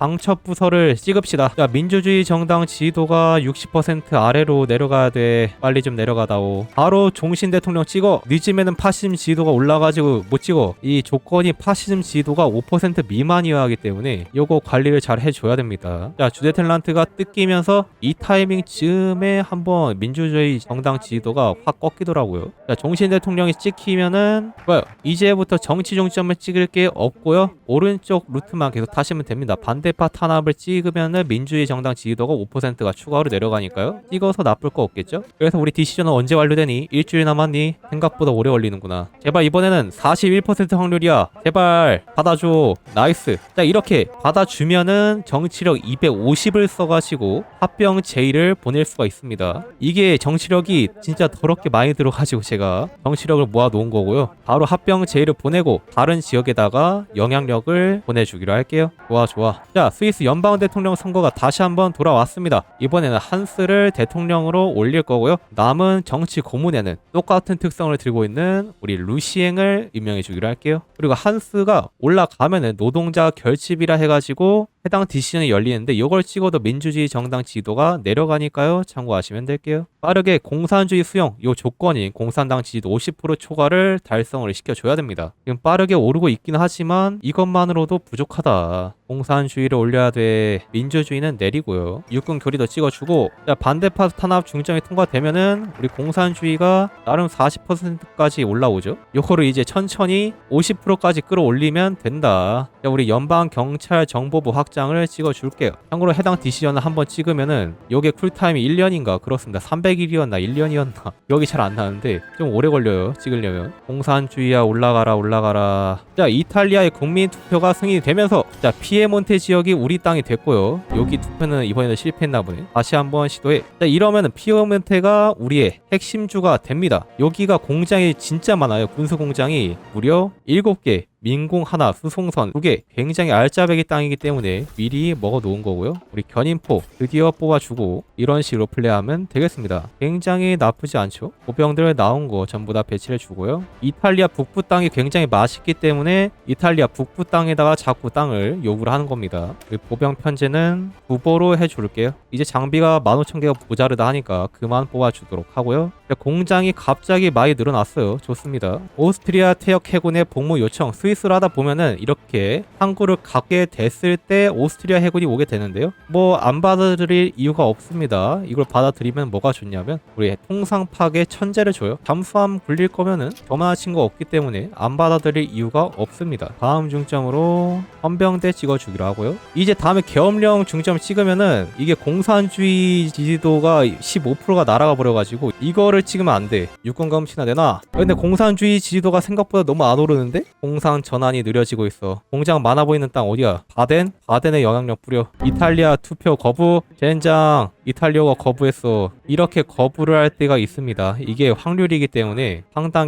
방첩 부서를 찍읍시다. 자, 민주주의 정당 지지도가 60% 아래로 내려가야 돼. 빨리 좀 내려가다오. 바로 종신 대통령 찍어. 늦으면은 파시즘 지지도가 올라가지고 못 찍어. 이 조건이 파시즘 지지도가 5% 미만이어야 하기 때문에 요거 관리를 잘 해줘야 됩니다. 자, 주데텔란트가 뜯기면서 이 타이밍 즈음에 한번 민주주의 정당 지지도가 확 꺾이더라고요. 자, 종신 대통령이 찍히면은 뭐요? 이제부터 정치 중점을 찍을 게 없고요. 오른쪽 루트만 계속 타시면 됩니다. 반대파 탄압을 찍으면은 민주주의 정당 지지도가 5%가 추가로 내려가니까요. 찍어서 나쁠 거 없겠죠? 그래서 우리 디시전은 언제 완료되니? 일주일 남았니? 생각보다 오래 걸리는구나. 제발 이번에는 41% 확률이야. 제발 받아줘. 나이스. 자, 이렇게 받아주면은 정치력 250을 써가지고 합병 제의를 보낼 수가 있습니다. 이게 정치력이 진짜 더럽게 많이 들어가지고 제가 정치력을 모아놓은 거고요. 바로 합병 제의를 보내고 다른 지역에다가 영향력을 보내주기로 할게요. 좋아. 자, 스위스 연방 대통령 선거가 다시 한번 돌아왔습니다. 이번에는 한스를 대통령으로 올릴 거고요. 남은 정치 고문에는 똑같은 특성을 들고 있는 우리 루시eng을 임명해 주기로 할게요. 그리고 한스가 올라가면은 노동자 결집이라 해가지고 해당 디시전이 열리는데 이걸 찍어도 민주주의 정당 지지도가 내려가니까요. 참고하시면 될게요. 빠르게 공산주의 수용, 요 조건인 공산당 지지도 50% 초과를 달성을 시켜줘야 됩니다. 지금 빠르게 오르고 있긴 하지만 이것만으로도 부족하다. 공산주의를 올려야 돼. 민주주의는 내리고요. 육군 교리도 찍어주고, 자, 반대파 탄압 중점이 통과되면은 우리 공산주의가 나름 40%까지 올라오죠. 요거를 이제 천천히 50%까지 끌어올리면 된다. 자, 우리 연방 경찰 정보부 확장을 찍어줄게요. 참고로 해당 디시전을 한번 찍으면은 요게 쿨타임이 1년인가 그렇습니다. 300일이었나 1년이었나 기억이 잘 안 나는데 좀 오래 걸려요. 찍으려면. 공산주의야 올라가라. 자, 이탈리아의 국민 투표가 승인이 되면서, 자, 피에몬테 지역이 우리 땅이 됐고요. 여기 투표는 이번에는 실패했나 보네. 다시 한번 시도해. 자, 이러면은 피에몬테가 우리의 핵심주가 됩니다. 여기가 공장이 진짜 많아요. 군수 공장이 무려 7개, 민공 하나, 수송선 2개, 굉장히 알짜배기 땅이기 때문에 미리 먹어 놓은 거고요. 우리 견인포 드디어 뽑아주고 이런 식으로 플레이하면 되겠습니다. 굉장히 나쁘지 않죠? 보병들 나온 거 전부 다 배치를 주고요. 이탈리아 북부 땅이 굉장히 맛있기 때문에 이탈리아 북부 땅에다가 자꾸 땅을 요구를 하는 겁니다. 보병 편제는 후보로 해줄게요. 이제 장비가 15,000개가 모자르다 하니까 그만 뽑아주도록 하고요. 공장이 갑자기 많이 늘어났어요. 좋습니다. 오스트리아 퇴역 해군의 복무 요청, 스위스를 하다 보면은 이렇게 항구를 갖게 됐을 때 오스트리아 해군이 오게 되는데요. 뭐 안 받아들일 이유가 없습니다. 이걸 받아들이면 뭐가 좋냐면 우리 통상 파괴 천재를 줘요. 잠수함 굴릴 거면은 저만한 친구가 없기 때문에 안 받아들일 이유가 없습니다. 다음 중점으로 헌병대 찍어주기로 하고요. 이제 다음에 계엄령 중점 찍으면은 이게 공산주의 지지도가 15%가 날아가 버려가지고 이거를 찍으면 안 돼. 육군 검시나 내놔. 근데 공산주의 지지도가 생각보다 너무 안 오르는데? 공산 전환이 느려지고 있어. 공장 많아 보이는 땅 어디야? 바덴에 영향력 뿌려. 이탈리아 투표 거부. 젠장. 이탈리아가 거부했어. 이렇게 거부를 할 때가 있습니다. 이게 확률이기 때문에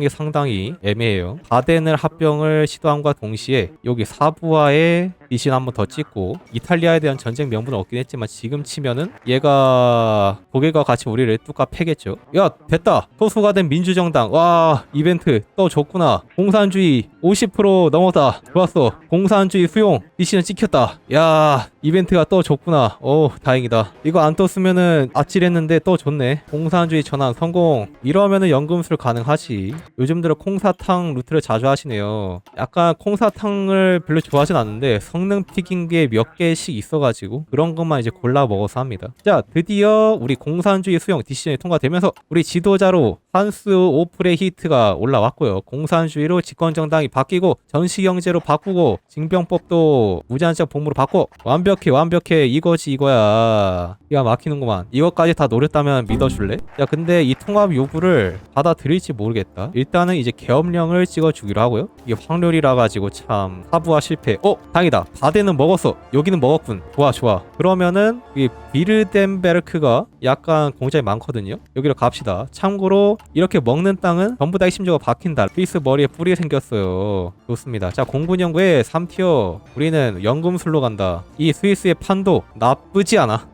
상당히 애매해요. 바덴을 합병을 시도함과 동시에 여기 사부와의 리신 한번 더 찍고 이탈리아에 대한 전쟁 명분은 없긴 했지만 지금 치면은 얘가 독일과 같이 우리를 뚜까 패겠죠. 야, 됐다. 소수가 된 민주정당. 와, 이벤트 또 줬구나. 공산주의 50% 넘었다. 좋았어. 공산주의 수용. 리신은 찍혔다. 야, 이벤트가 또 줬구나. 오, 다행이다. 이거 안 떴으면은 아찔했는데 또 줬네. 공산주의 전환 성공. 이러면은 연금술 가능하지. 요즘 들어 콩사탕 루트를 자주 하시네요. 약간 콩사탕을 별로 좋아하진 않는데 성능 픽인 게 몇 개씩 있어가지고 그런 것만 이제 골라 먹어서 합니다. 자, 드디어 우리 공산주의 수용 디시전이 통과되면서 우리 지도자로 한스 오프레히트가 올라왔고요. 공산주의로 집권정당이 바뀌고 전시경제로 바꾸고 징병법도 무제한적 복무로 바꿔. 완벽해. 이거야. 기가 막히는구만. 이것까지 다 노렸다면 믿어줄래? 야, 근데 이 통합 요구를 받아들일지 모르겠다. 일단은 이제 계엄령을 찍어주기로 하고요. 이게 확률이라 가지고 참 사부와 실패. 다행이다. 바덴은 먹었어. 여기는 먹었군. 좋아. 그러면은 이 비르덴베르크가 약간 공장이 많거든요. 여기로 갑시다. 참고로 이렇게 먹는 땅은 전부 다 핵심적으로 박힌다. 스위스 머리에 뿌리 생겼어요. 좋습니다. 자, 공군연구에 3티어. 우리는 연금술로 간다. 이 스위스의 판도 나쁘지 않아.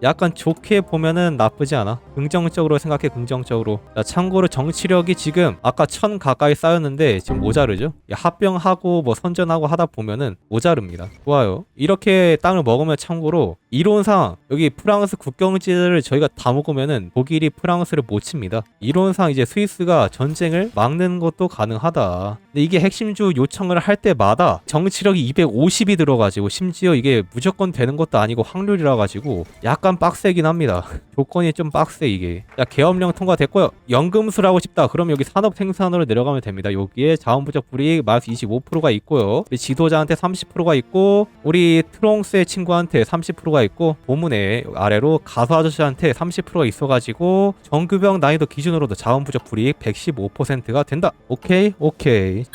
약간 좋게 보면은 나쁘지 않아. 긍정적으로 생각해. 긍정적으로. 자, 참고로 정치력이 지금 아까 1000 가까이 쌓였는데 지금 모자르죠. 합병하고 뭐 선전하고 하다 보면은 모자릅니다. 좋아요. 이렇게 땅을 먹으면 참고로 이론상 여기 프랑스 국경지를 저희가 다 먹으면은 독일이 프랑스를 못 칩니다. 이론상 이제 스위스가 전쟁을 막는 것도 가능하다. 근데 이게 핵심주 요청을 할 때마다 정치력이 250이 들어가지고 심지어 이게 무조건 되는 것도 아니고 확률이라 가지고 약간 빡세긴 합니다. 조건이 좀 빡세 이게. 자, 계엄령 통과됐고요. 연금술하고 싶다. 그럼 여기 산업 생산으로 내려가면 됩니다. 여기에 자원부족 불이익 마이너스 25%가 있고요. 우리 지도자한테 30%가 있고 우리 트롱스의 친구한테 30%가 있고 본문에 아래로 가수 아저씨한테 30%가 있어가지고 정규병 난이도 기준으로도 자원부족 불이익 115%가 된다. 오케이.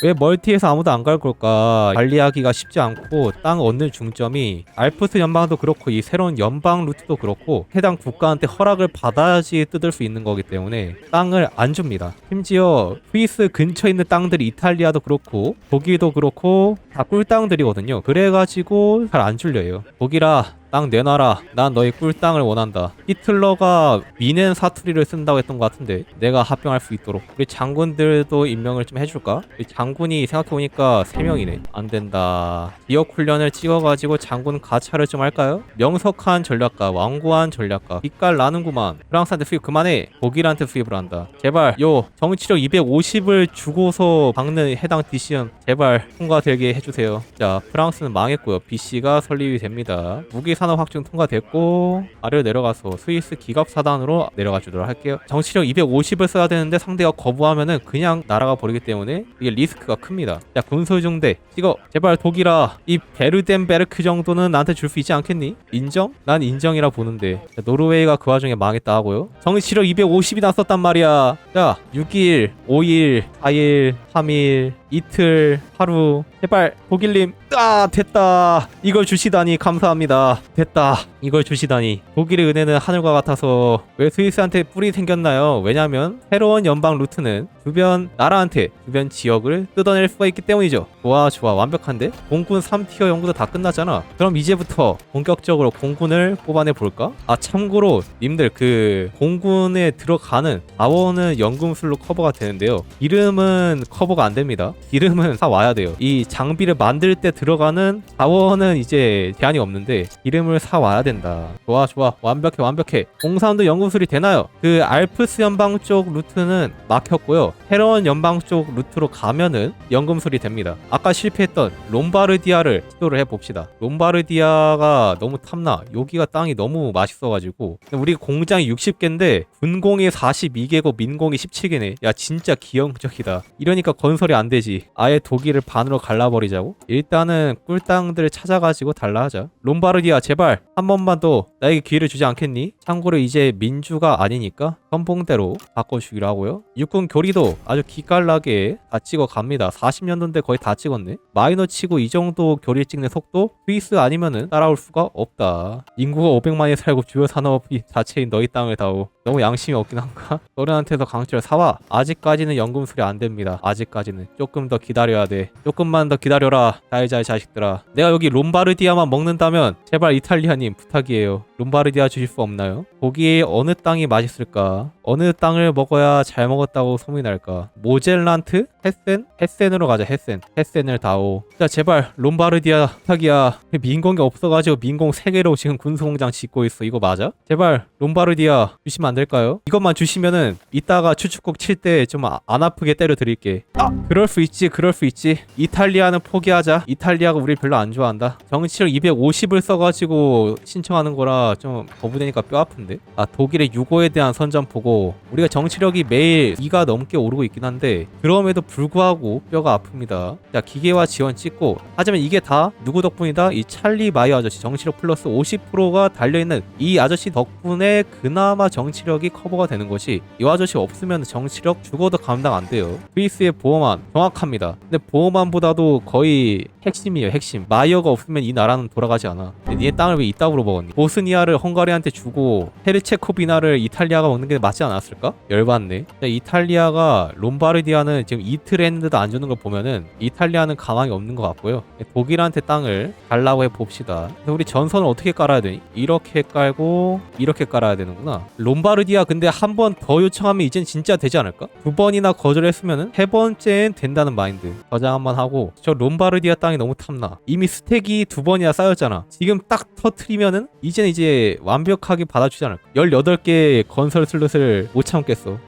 왜 멀티에서 아무도 안 갈 걸까? 관리하기가 쉽지 않고 땅 얻는 중점이 알프스 연방도 그렇고 이 새로운 연방 루트도 그렇고 해당 국가한테 허락을 받아야지 뜯을 수 있는 거기 때문에 땅을 안 줍니다. 심지어 스위스 근처에 있는 땅들이 이탈리아도 그렇고 독일도 그렇고 다 꿀땅들이거든요. 그래가지고 잘 안 줄려요. 독일아 땅 내놔라. 난 너희 꿀땅을 원한다. 히틀러가 미넨 사투리를 쓴다고 했던 것 같은데 내가 합병할 수 있도록 우리 장군들도 임명을 좀 해줄까? 우리 장군이 생각해보니까 3명이네. 안된다. 지역 훈련을 찍어가지고 장군 가차를 좀 할까요? 명석한 전략가, 완고한 전략가. 빛깔 나는구만. 프랑스한테 수입 그만해. 독일한테 수입을 한다. 제발 요 정치력 250을 주고서 박는 해당 디시전 제발 통과되게 해주세요. 자, 프랑스는 망했고요. BC가 설립이 됩니다. 무기 산업 확충 통과됐고 아래로 내려가서 스위스 기갑 사단으로 내려가 주도록 할게요. 정치력 250을 써야 되는데 상대가 거부하면은 그냥 날아가 버리기 때문에 이게 리스크가 큽니다. 자, 군소중대 찍어. 제발 독일아 이 베르덴베르크 정도는 나한테 줄 수 있지 않겠니? 인정? 난 인정이라 보는데. 자, 노르웨이가 그 와중에 망했다 하고요. 정치력 250이 났었단 말이야. 자, 6일 5일 4일 3일 이틀 하루 제발 독일님 됐다. 이걸 주시다니 감사합니다. 됐다. 이걸 주시다니. 독일의 은혜는 하늘과 같아서. 왜 스위스한테 뿔이 생겼나요? 왜냐면 새로운 연방 루트는 주변 나라한테 주변 지역을 뜯어낼 수가 있기 때문이죠. 좋아 완벽한데? 공군 3티어 연구도 다 끝났잖아. 그럼 이제부터 본격적으로 공군을 뽑아내 볼까? 참고로 님들 그 공군에 들어가는 자원은 연금술로 커버가 되는데요. 기름은 커버가 안 됩니다. 기름은 사 와야 돼요. 이 장비를 만들 때 들어가는 자원은 이제 제한이 없는데 기름을 사 와야 된다. 좋아 완벽해. 공산도 연금술이 되나요? 그 알프스 연방 쪽 루트는 막혔고요. 새로운 연방 쪽 루트로 가면은 연금술이 됩니다. 아까 실패했던 롬바르디아를 시도를 해봅시다. 롬바르디아가 너무 탐나. 여기가 땅이 너무 맛있어가지고. 우리 공장이 60개인데 군공이 42개고 민공이 17개네. 야 진짜 기형적이다. 이러니까 건설이 안 되지. 아예 독일을 반으로 갈라버리자고? 일단은 꿀땅들을 찾아가지고 달라하자. 롬바르디아 제발 한 번만 더 나에게 기회를 주지 않겠니? 참고로 이제 민주가 아니니까 선봉대로 바꿔주기로 하고요. 육군 교리도 아주 기깔나게 다 찍어 갑니다. 40년도인데 거의 다 찍었네. 마이너 치고 이 정도 교리 찍는 속도 스위스 아니면은 따라올 수가 없다. 인구가 500만이 살고 주요 산업이 자체인 너희 땅을 다오. 너무 양심이 없긴 한가? 어른한테서 강철 사와. 아직까지는 연금술이 안 됩니다. 아직까지는 조금 더 기다려야 돼. 조금만 더 기다려라. 잘 자식들아. 내가 여기 롬바르디아만 먹는다면 제발 이탈리아님 부탁이에요. 롬바르디아 주실 수 없나요? 거기에 어느 땅이 맛있을까? 어느 땅을 먹어야 잘 먹었다고 소문이 날까? 모젤란트? 헤센으로 가자. 헤센을 다오. 자 제발 롬바르디아 부탁이야. 민공이 없어가지고 민공 3개로 지금 군수공장 짓고 있어. 이거 맞아? 제발 롬바르디아 주시면 안 될까요? 이것만 주시면은 이따가 추축국 칠 때 좀 안 아프게 때려 드릴게. 그럴 수 있지. 이탈리아는 포기하자. 이탈리아가 우리 별로 안 좋아한다. 정치력 250을 써가지고 신청하는 거라 좀 거부되니까 뼈 아픈데. 독일의 유고에 대한 선전포고 우리가 정치력이 매일 2가 넘게 오르고 있긴 한데 그럼에도 불구하고 뼈가 아픕니다. 자 기계화 지원 찍고. 하지만 이게 다 누구 덕분이다? 이 찰리 마이어 아저씨 정치력 플러스 50%가 달려있는 이 아저씨 덕분에 그나마 정치력이 커버가 되는 것이 이 아저씨 없으면 정치력 죽어도 감당 안 돼요. 스위스의 보험안 완벽합니다. 근데 보호만보다도 거의 핵심이에요. 핵심. 마이어가 없으면 이 나라는 돌아가지 않아. 근데 니네 땅을 왜 이따구로 먹었니? 보스니아를 헝가리한테 주고 헤르체코비나를 이탈리아가 먹는 게 맞지 않았을까? 열받네. 이탈리아가 롬바르디아는 지금 이틀 했는데도 안 주는 걸 보면은 이탈리아는 가망이 없는 것 같고요. 독일한테 땅을 달라고 해봅시다. 근데 우리 전선을 어떻게 깔아야 되니? 이렇게 깔고 이렇게 깔아야 되는구나. 롬바르디아 근데 한 번 더 요청하면 이젠 진짜 되지 않을까? 두 번이나 거절했으면은 세 번째엔 된다는 마인드. 저장 한번 하고. 저 롬바르디아 땅이 너무 탐나. 이미 스택이 두 번이나 쌓였잖아. 지금 딱 터트리면은 이제 완벽하게 받아주지 않을까? 18개 건설 슬롯을 못 참겠어.